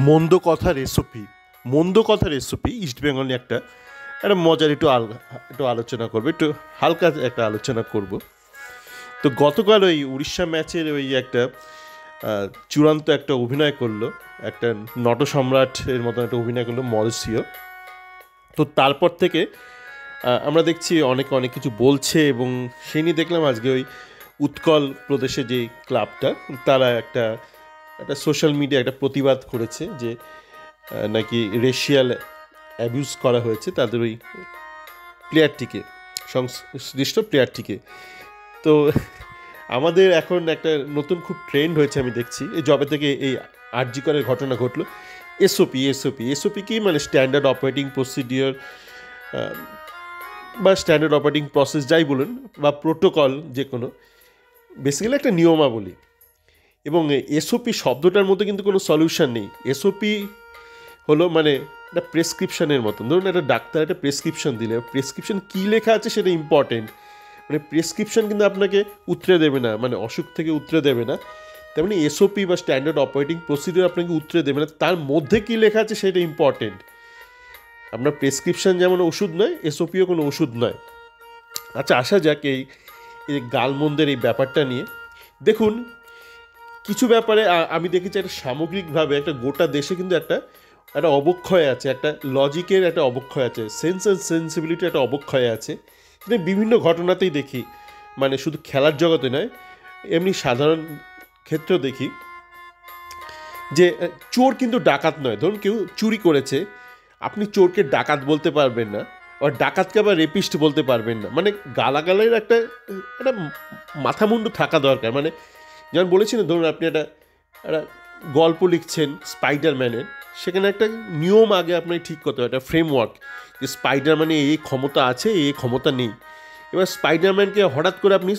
মন্দ কথা রেসিপি। মন্দ কথা রেসিপি ইস্ট বেঙ্গল নিয়ে একটা একটা মজার একটু আলোচনা করবো, একটু হালকা একটা আলোচনা করব। তো গতকাল ওই উড়িষ্যা ম্যাচের ওই একটা চূড়ান্ত একটা অভিনয় করলো, একটা নটসম্রাটের মতন একটা অভিনয় করলো মরিসিও। তো তারপর থেকে আমরা দেখছি অনেক অনেক কিছু বলছে, এবং সেই নিয়ে দেখলাম আজকে ওই উৎকল প্রদেশে যে ক্লাবটা, তারা একটা একটা সোশ্যাল মিডিয়া একটা প্রতিবাদ করেছে যে নাকি রেশিয়াল অ্যাবিউজ করা হয়েছে তাদের ওই প্লেয়ারটিকে, সংশ্লিষ্ট প্লেয়ারটিকে। তো আমাদের এখন একটা নতুন খুব ট্রেন্ড হয়েছে, আমি দেখছি এই জবে থেকে এই আরজি করের ঘটনা ঘটলো। এসওপি কি মানে স্ট্যান্ডার্ড অপারেটিং প্রসিডিওর বা স্ট্যান্ডার্ড অপারেটিং প্রসেস যাই বলুন, বা প্রোটোকল, যে কোনো বেসিক্যালি একটা নিয়মাবলী। এবং এসওপি শব্দটার মধ্যে কিন্তু কোনো সলিউশন নেই। এসওপি হলো মানে একটা প্রেসক্রিপশনের মতন। ধরুন একটা ডাক্তার একটা প্রেসক্রিপশন দিলে, প্রেসক্রিপশন কী লেখা আছে সেটা ইম্পর্টেন্ট। মানে প্রেসক্রিপশন কিন্তু আপনাকে উতরে দেবে না, মানে অসুখ থেকে উতরে দেবে না। তেমনি এসওপি বা স্ট্যান্ডার্ড অপারেটিং প্রসিডিওর আপনাকে উতরে দেবে না, তার মধ্যে কী লেখা আছে সেটা ইম্পর্টেন্ট। আপনার প্রেসক্রিপশন যেমন ওষুধ নয়, এসওপিও কোনো ওষুধ নয়। আচ্ছা, আসা যাক এই গালমন্দের এই ব্যাপারটা নিয়ে। দেখুন, কিছু ব্যাপারে আমি দেখেছি একটা সামগ্রিকভাবে একটা গোটা দেশে কিন্তু একটা একটা অবক্ষয় আছে, একটা লজিকের একটা অবক্ষয় আছে, সেন্স অ্যান্ড সেন্সিবিলিটির একটা অবক্ষয় আছে। সেটা বিভিন্ন ঘটনাতেই দেখি, মানে শুধু খেলার জগতে নয়, এমনি সাধারণ ক্ষেত্রেও দেখি যে চোর কিন্তু ডাকাত নয়। ধরুন কেউ চুরি করেছে, আপনি চোরকে ডাকাত বলতে পারবেন না, আর ডাকাতকে আবার রেপিস্ট বলতে পারবেন না। মানে গালাগালের একটা একটা মাথামুন্ডু থাকা দরকার। মানে যেমন বলেছি না, ধরুন আপনি একটা একটা গল্প লিখছেন স্পাইডারম্যানের, সেখানে একটা নিয়ম আগে আপনাকে ঠিক করতে হবে, একটা ফ্রেমওয়ার্ক, যে স্পাইডারম্যানে এই ক্ষমতা আছে, এই ক্ষমতা নেই। এবার স্পাইডারম্যানকে হঠাৎ করে আপনি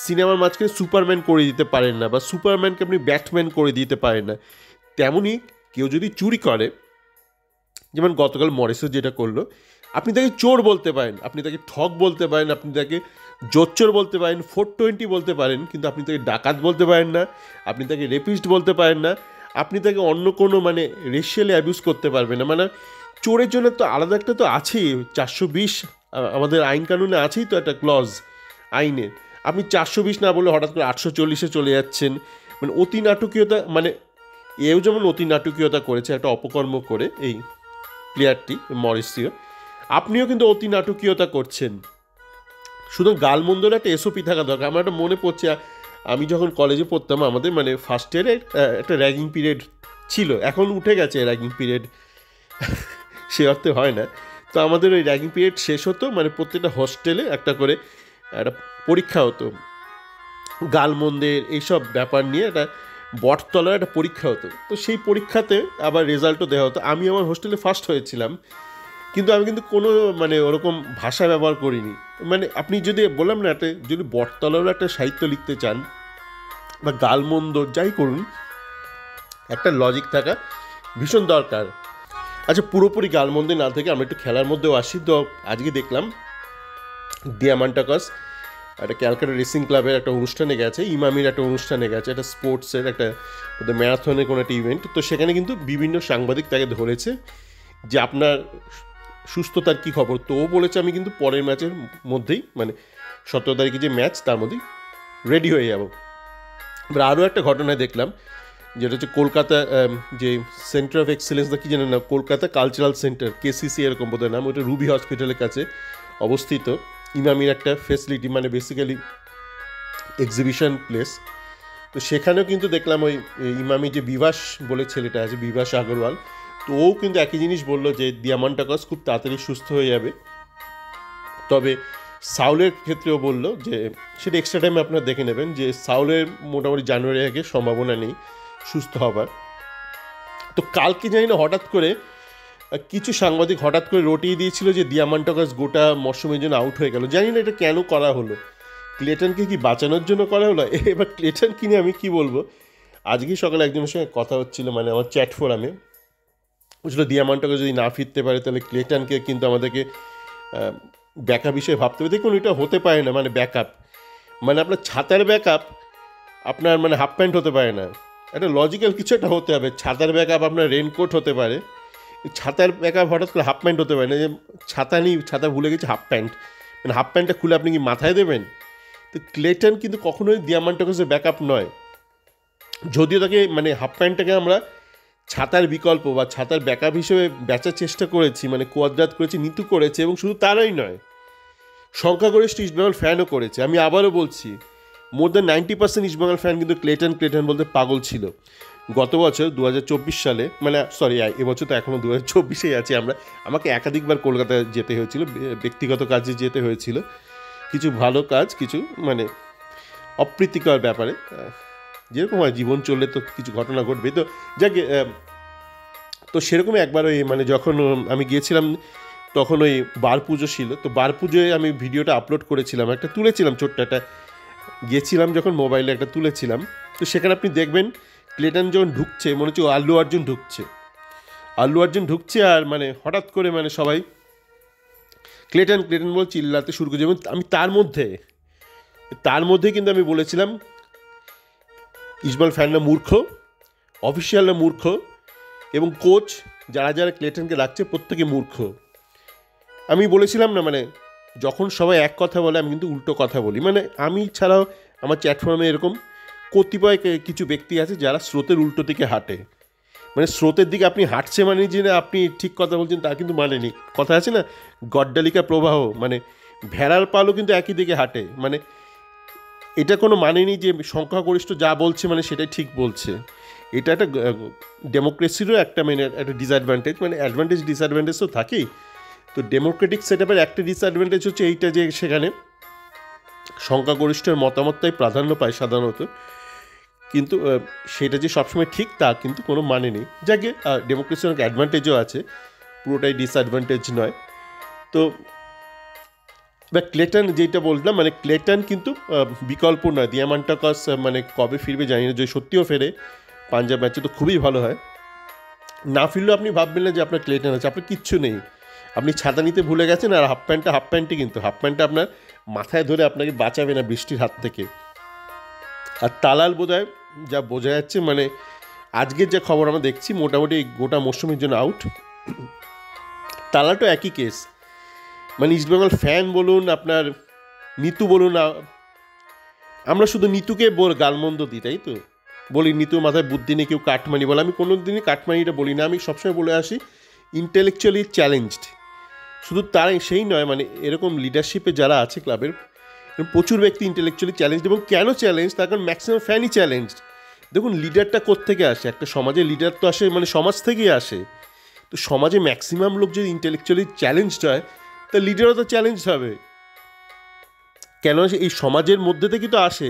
সিনেমার মাঝখানে সুপারম্যান করে দিতে পারেন না, বা সুপারম্যানকে আপনি ব্যাটম্যান করে দিতে পারেন না। তেমনই কেউ যদি চুরি করে, যেমন গতকাল মরিসও যেটা করলো, আপনি তাকে চোর বলতে পারেন, আপনি তাকে ঠক বলতে পারেন, আপনি তাকে জোচ্চোর বলতে পারেন, 420 বলতে পারেন, কিন্তু আপনি তাকে ডাকাত বলতে পারেন না, আপনি তাকে রেপিস্ট বলতে পারেন না, আপনি তাকে অন্য কোনো মানে রেশিয়ালি অ্যাবিউজ করতে পারবেন না। মানে চোরের জন্য তো আলাদা একটা তো আছেই, 420 আমাদের আইন কানুনে আছেই তো একটা ক্লজ আইনের। আপনি 420 না বলে হঠাৎ করে 840-এ চলে যাচ্ছেন, মানে অতি নাটকীয়তা। মানে এও যেমন অতি নাটকীয়তা করেছে একটা অপকর্ম করে এই প্লেয়ারটি মরিসিও, আপনিও কিন্তু অতি নাটকীয়তা করছেন। শুধু গালমন্দর একটা এসওপি থাকা দরকার। আমার একটা মনে পড়ছে, আমি যখন কলেজে পড়তাম, আমাদের মানে ফার্স্ট ইয়ারে একটা র্যাগিং পিরিয়ড ছিল, এখন উঠে গেছে র্যাগিং পিরিয়ড, সে অর্থে হয় না। তো আমাদের ওই র্যাগিং পিরিয়ড শেষ হতো, মানে প্রত্যেকটা হোস্টেলে একটা করে একটা পরীক্ষা হতো, গালমন্দের এইসব ব্যাপার নিয়ে একটা বটতলার একটা পরীক্ষা হতো। তো সেই পরীক্ষাতে আবার রেজাল্টও দেওয়া হতো। আমি আমার হোস্টেলে ফার্স্ট হয়েছিলাম, কিন্তু আমি কিন্তু কোনো মানে ওরকম ভাষা ব্যবহার করিনি। মানে আপনি যদি বললাম না, একটা যদি বটতলারও একটা সাহিত্য লিখতে চান বা গালমন্দ যাই করুন, একটা লজিক থাকা ভীষণ দরকার। আচ্ছা, পুরোপুরি গালমন্দে না থেকে আমরা একটু খেলার মধ্যেও আসি। তো আজকে দেখলাম দিয়ামান্টাকাস একটা ক্যালকাটা রেসিং ক্লাবের একটা অনুষ্ঠানে গেছে, ইমামির একটা অনুষ্ঠানে গেছে, একটা স্পোর্টসের একটা ম্যারাথনের কোনো একটা ইভেন্ট। তো সেখানে কিন্তু বিভিন্ন সাংবাদিক তাকে ধরেছে যে আপনার সুস্থতার কী খবর। তো ও বলেছে আমি কিন্তু পরের ম্যাচের মধ্যেই, মানে 17 তারিখে যে ম্যাচ তার মধ্যেই রেডি হয়ে যাব। এবার আরও একটা ঘটনায় দেখলাম, যেটা হচ্ছে কলকাতা যে সেন্টার অফ এক্সেলেন্স না কি জানেন না, কলকাতা কালচারাল সেন্টার, কেসিসি এরকম বোধহয় নাম, ওটা রুবি হসপিটালের কাছে অবস্থিত। ইমামির একটা ফেসিলিটি, মানে বেসিক্যালি এক্সিবিশন প্লেস। তো সেখানেও কিন্তু দেখলাম ওই ইমামি যে বিভাস বলে ছেলেটা আছে, বিভাস আগরওয়াল, তো ও কিন্তু একই জিনিস বললো যে দিয়ামান্টাকাস খুব তাড়াতাড়ি সুস্থ হয়ে যাবে। তবে সাউলের ক্ষেত্রেও বললো যে সেটা এক্সট্রা টাইমে আপনারা দেখে নেবেন, যে সাউলের মোটামুটি জানুয়ারি আগে সম্ভাবনা নেই সুস্থ হবার। তো কালকে জানি না হঠাৎ করে কিছু সাংবাদিক হঠাৎ করে রটিয়ে দিয়েছিল যে দিয়ামান্টাকাস গোটা মরশুমের জন্য আউট হয়ে গেল। জানি না এটা কেন করা হলো, ক্লেটনকে কি বাঁচানোর জন্য করা হলো? এবার ক্লেটন কিনে আমি কি বলবো, আজকেই সকালে একজনের সঙ্গে কথা হচ্ছিল, মানে আমার চ্যাট ফোরামে, বুঝলো দিয়ামান্টাকাস যদি না ফিরতে পারে তাহলে ক্লেটনকে কিন্তু আমাদেরকে ব্যাকআপ হিসেবে ভাবতে হবে। দেখুন, এটা হতে পারে না, মানে ব্যাকআপ মানে আপনার ছাতার ব্যাকআপ আপনার মানে হাফ প্যান্ট হতে পারে না। একটা লজিক্যাল কিছু একটা হতে হবে। ছাতার ব্যাকআপ আপনার রেনকোট হতে পারে, ছাতার ব্যাকআপ হঠাৎ করে হাফ প্যান্ট হতে পারে না, যে ছাতা নেই, ছাতা ভুলে গেছে, হাফ প্যান্ট, মানে হাফ প্যান্টটা খুলে আপনি কি মাথায় দেবেন? তো ক্লেটন কিন্তু কখনোই দিয়ামান্টাকাসের ব্যাকআপ নয়, যদিও তাকে মানে হাফ প্যান্টটাকে আমরা ছাতার বিকল্প বা ছাতার ব্যাকআপ হিসেবে বেচার চেষ্টা করেছি, মানে কোয়াদ্রাত করেছি, নিতু করেছে, এবং শুধু তারাই নয়, সংখ্যাগরিষ্ঠ ইস্টবেঙ্গল ফ্যানও করেছে। আমি আবারও বলছি, মোর দ্যান 90% ইস্টবেঙ্গল ফ্যান কিন্তু ক্লেটন ক্লেটন বলতে পাগল ছিল। গত বছর 2024 সালে, মানে সরি এবছর তো এখনও 2024-এই আছি আমরা, আমাকে একাধিকবার কলকাতায় যেতে হয়েছিল, ব্যক্তিগত কাজে যেতে হয়েছিল, কিছু ভালো কাজ, কিছু মানে অপ্রীতিকর ব্যাপারে, যেরকম হয় জীবন চললে তো কিছু ঘটনা ঘটবে। তো যাকে তো সেরকমই একবার ওই মানে যখন আমি গিয়েছিলাম তখন ওই বার পুজো ছিল, তো বার পুজোয় আমি ভিডিওটা আপলোড করেছিলাম, একটা তুলেছিলাম ছোট্ট একটা, গিয়েছিলাম যখন মোবাইলে একটা তুলেছিলাম। তো সেখানে আপনি দেখবেন ক্লেটন যখন ঢুকছে মনে হচ্ছে আল্লু অর্জুন ঢুকছে, আল্লু অর্জুন ঢুকছে, আর মানে হঠাৎ করে মানে সবাই ক্লেটন ক্লেটন বলে চিল্লাতে শুরু করছে। এবং আমি তার মধ্যে কিন্তু আমি বলেছিলাম ইস্টবেঙ্গল ফ্যানরা মূর্খ, অফিসিয়ালরা মূর্খ, এবং কোচ যারা যারা ক্লেটনকে রাখছে প্রত্যেকে মূর্খ। আমি বলেছিলাম না, মানে যখন সবাই এক কথা বলে আমি কিন্তু উল্টো কথা বলি, মানে আমি ছাড়াও আমার চ্যাটফর্মে এরকম কতিপয় কিছু ব্যক্তি আছে যারা স্রোতের উল্টো দিকে হাঁটে, মানে স্রোতের দিকে আপনি হাঁটছে মানে যে আপনি ঠিক কথা বলছেন তা কিন্তু মানে নেই। কথা আছে না, গড্ডালিকা প্রবাহ, মানে ভেড়ার পালও কিন্তু একই দিকে হাঁটে, মানে এটা কোনো মানে নেই যে সংখ্যাগরিষ্ঠ যা বলছে মানে সেটাই ঠিক বলছে। এটা একটা ডেমোক্রেসিরও একটা মানে একটা ডিসঅ্যাডভান্টেজ, মানে অ্যাডভান্টেজ ডিসঅ্যাডভান্টেজ তো থাকেই। তো ডেমোক্রেটিক সেটআপের একটা ডিসঅ্যাডভান্টেজ হচ্ছে এইটা, যে সেখানে সংখ্যাগরিষ্ঠের মতামতটাই প্রাধান্য পায় সাধারণত, কিন্তু সেটা যে সবসময় ঠিক তা কিন্তু কোনো মানে নেই। যাকে ডেমোক্রেসির অনেক অ্যাডভান্টেজও আছে, পুরোটাই ডিসঅ্যাডভান্টেজ নয়। তো বা ক্লেটন যেটা বললাম, মানে ক্লেটন কিন্তু বিকল্প নয়। দিয়ামান্টাকাস মানে কবে ফিরবে জানি না, যদি সত্যিও ফেরে পাঞ্জাব ম্যাচে তো খুবই ভালো হয়, না ফিরলেও আপনি ভাববেন না যে আপনার ক্লেটন আছে, আপনার কিচ্ছু নেই, আপনি ছাতা নিতে ভুলে গেছেন, আর হাফ প্যান্টই কিন্তু হাফ প্যান্টটা আপনার মাথায় ধরে আপনাকে বাঁচাবে না বৃষ্টির হাত থেকে। আর তালাল বোধহয় যা বোঝা যাচ্ছে, মানে আজকের যে খবর আমরা দেখছি মোটামুটি গোটা মৌসুমের জন্য আউট। তালালটা একই কেস, মানে ইস্টবেঙ্গল ফ্যান বলুন, আপনার নিতু বলুন, আমরা শুধু নিতুকে গালমন্দ দিই, তাই তো বলি নিতুর মাথায় বুদ্ধি নেই, কেউ কাটমানি বলে, আমি কোনো দিনই কাটমানিটা বলি না, আমি সবসময় বলে আসি ইন্টেলেকচুয়ালি চ্যালেঞ্জড। শুধু তারাই সেই নয়, মানে এরকম লিডারশিপে যারা আছে ক্লাবের প্রচুর ব্যক্তি ইন্টেলেকচুয়ালি চ্যালেঞ্জড। এবং কেন চ্যালেঞ্জ, তার কারণ ম্যাক্সিমাম ফ্যানই চ্যালেঞ্জড। দেখুন লিডারটা কোত্থেকে আসে, একটা সমাজের লিডার তো আসে মানে সমাজ থেকেই আসে। তো সমাজে ম্যাক্সিমাম লোক যদি ইন্টেলেকচুয়ালি চ্যালেঞ্জড হয়, তা লিডারও তো চ্যালেঞ্জ হবে। কেন এই সমাজের মধ্যে থেকে তো আসে।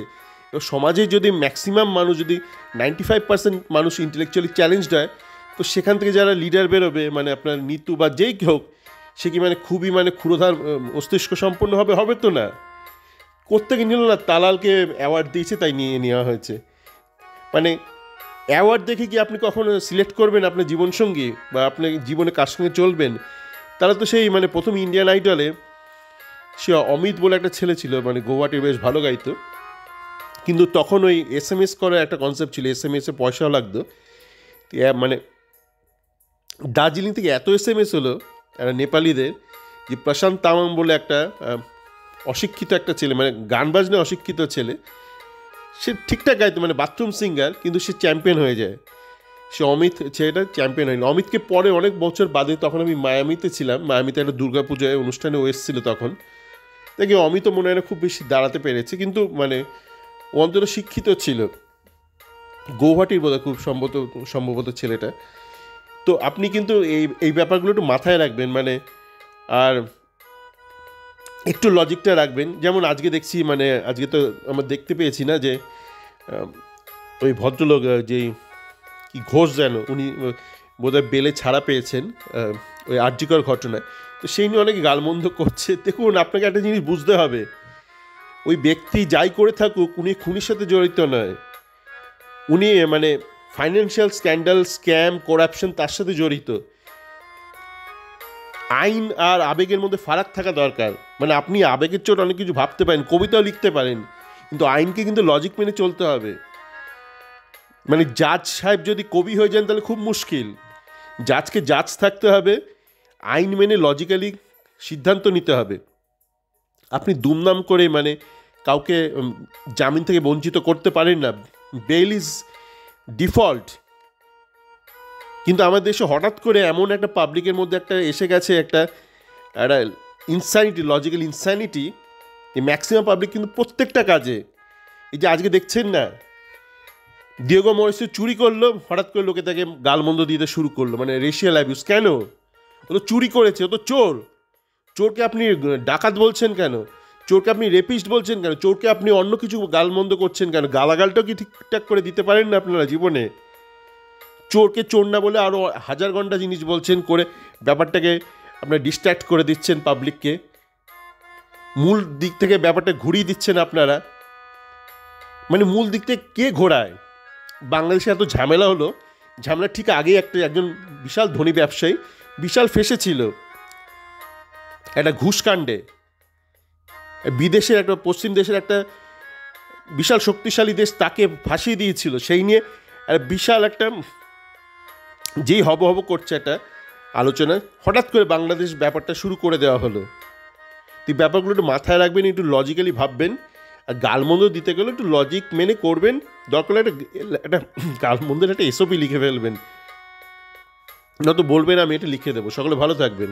এবার সমাজে যদি ম্যাক্সিমাম মানুষ, যদি 95% মানুষ ইন্টেলেকচুয়ালি চ্যালেঞ্জড হয়, তো সেখান থেকে যারা লিডার বেরোবে, মানে আপনার নিতু বা যেই হোক, সে কি মানে খুবই মানে ক্ষুরোধার মস্তিষ্ক সম্পন্ন হবে তো না। কোত্থেকে নিল না, তালালকে অ্যাওয়ার্ড দিয়েছে তাই নিয়ে নেওয়া হয়েছে। মানে অ্যাওয়ার্ড দেখে কি আপনি কখনো সিলেক্ট করবেন আপনার জীবনসঙ্গী বা আপনি জীবনে কার সঙ্গে চলবেন? তারা তো সেই মানে প্রথম ইন্ডিয়ান আইডলে সে অমিত বলে একটা ছেলে ছিল, মানে গৌহাটির বেশ ভালো গাইতো, কিন্তু তখন ওই SMS করার একটা কনসেপ্ট ছিল, SMS-এ পয়সাও লাগতো। মানে দার্জিলিং থেকে এত SMS হলো নেপালিদের, যে প্রশান্ত তামাং বলে একটা অশিক্ষিত একটা ছেলে, মানে গান বাজনে অশিক্ষিত ছেলে, সে ঠিকঠাক গাইতো, মানে বাথরুম সিঙ্গার, কিন্তু সে চ্যাম্পিয়ন হয়ে যায়। সে অমিত ছেলেটা চ্যাম্পিয়ন হয়নি। অমিতকে পরে অনেক বছর বাদে, তখন আমি মায়ামিতে ছিলাম, মায়ামিতে একটা দুর্গাপূজায় অনুষ্ঠানে ও এসেছিলো, তখন দেখি অমিতও মনে হয় না খুব বেশি দাঁড়াতে পেরেছে, কিন্তু মানে ও অন্তত শিক্ষিত ছিল, গৌহাটির বোধহয় খুব সম্ভবত ছেলেটা। তো আপনি কিন্তু এই ব্যাপারগুলো একটু মাথায় রাখবেন, মানে আর একটু লজিকটা রাখবেন। যেমন আজকে দেখছি, মানে আজকে তো আমরা দেখতে পেয়েছি না যে ওই ভদ্রলোক যেই কি ঘোষ যেন, উনি বোধহয় বেলে ছাড়া পেয়েছেন ওই আর্যিকর ঘটনায়, তো সেই নিয়ে অনেকে গালমন্দ করছে। দেখুন আপনাকে একটা জিনিস বুঝতে হবে, ওই ব্যক্তি যাই করে থাকুক উনি খুনির সাথে জড়িত নয়, উনি মানে ফাইন্যান্সিয়াল স্ক্যান্ডাল, স্ক্যাম, করাপশন তার সাথে জড়িত। আইন আর আবেগের মধ্যে ফারাক থাকা দরকার। মানে আপনি আবেগের চোট অনেক কিছু ভাবতে পারেন, কবিতাও লিখতে পারেন, কিন্তু আইনকে কিন্তু লজিক মেনে চলতে হবে। মানে জাজ সাহেব যদি কবি হয়ে যান তাহলে খুব মুশকিল। জাজকে জাজ থাকতে হবে, আইন মেনে লজিক্যালি সিদ্ধান্ত নিতে হবে। আপনি দুমদাম করে মানে কাউকে জামিন থেকে বঞ্চিত করতে পারেন না, বেল ইজ ডিফল্ট। কিন্তু আমাদের দেশে হঠাৎ করে এমন একটা পাবলিকের মধ্যে একটা এসে গেছে একটা একটা ইনসানিটি, লজিক্যাল ইনসানিটি। এই ম্যাক্সিমাম পাবলিক কিন্তু প্রত্যেকটা কাজে, এই যে আজকে দেখছেন না ডিয়েগো মরিসে চুরি করলো, হঠাৎ করে লোকে তাকে গালমন্দ দিতে শুরু করলো, মানে রেশিয়াল অ্যাবিউজ। কেন? ও তো চুরি করেছে, ও তো চোর। চোরকে আপনি ডাকাত বলছেন কেন? চোরকে আপনি রেপিস্ট বলছেন কেন? চোরকে আপনি অন্য কিছু গালমন্দ করছেন কেন? গালাগালটাও কি ঠিকঠাক করে দিতে পারেন না আপনারা জীবনে? চোরকে চোর না বলে আরও হাজার ঘন্টা জিনিস বলছেন, করে ব্যাপারটাকে আপনার ডিস্ট্র্যাক্ট করে দিচ্ছেন পাবলিককে, মূল দিক থেকে ব্যাপারটা ঘুরিয়ে দিচ্ছেন আপনারা। মানে মূল দিক থেকে কে ঘোরায়? বাংলাদেশে এত ঝামেলা হলো, ঝামেলা ঠিক আগেই একজন বিশাল ধনী ব্যবসায়ী বিশাল ফেসেছিল একটা ঘুষকাণ্ডে। বিদেশের একটা, পশ্চিম দেশের একটা বিশাল শক্তিশালী দেশ তাকে ফাঁসিয়ে দিয়েছিল। সেই নিয়ে বিশাল একটা যেই হব করছে একটা আলোচনা, হঠাৎ করে বাংলাদেশ ব্যাপারটা শুরু করে দেওয়া হলো। তুই ব্যাপারগুলো একটু মাথায় রাখবেন, একটু লজিক্যালি ভাববেন, আর গালমন্দ দিতে গেলে একটু লজিক মেনে করবেন। দরকার একটা গালমন্দের একটা এসওপি লিখে ফেলবেন, নয়তো বলবেন আমি এটা লিখে দেবো। সকলে ভালো থাকবেন।